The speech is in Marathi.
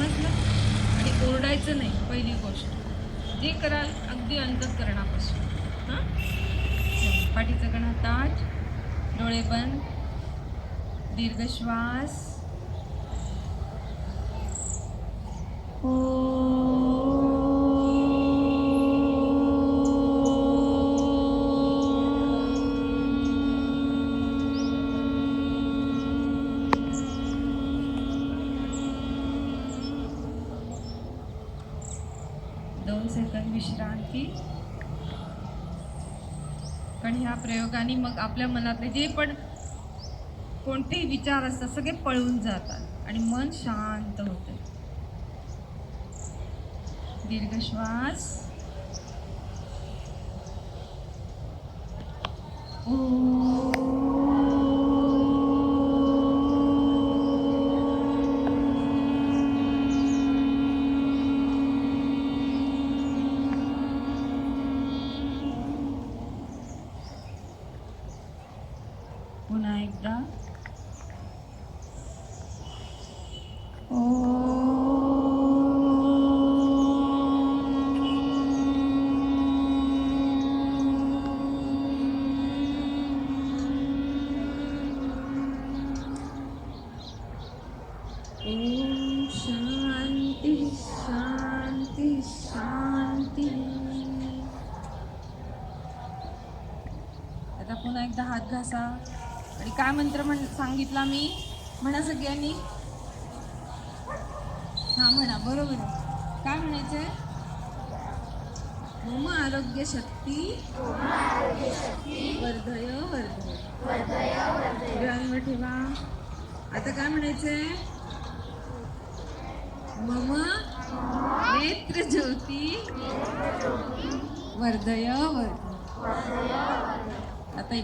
समजलं? आणि ओरडायचं नाही पहिली गोष्ट. जे कराल अगदी अंतःकरणापासून. हां, पाठीचा कणा ताठ, डोळे बंद, दीर्घ श्वास. दोन सेकंद विश्रांती. कारण ह्या प्रयोगाने मग आपल्या मनातले जे पण कोणतेही विचार असतात सगळे पळून जातात आणि मन शांत होते. दीर्घ श्वास. पुन्हा एकदा. ओम शांती शांती शांती. आता पुन्हा एकदा हात घासा आणि काय मंत्र सांगितला मी म्हणा सगळ्यांनी. हा म्हणा, बरोबर आहे. काय म्हणायचंय? मम आरोग्य शक्ती वर्धय वर्धय. ध्यान ठेवा. आता काय म्हणायचंय? मम नेत्र ज्योती वर्धय वर्धय. आता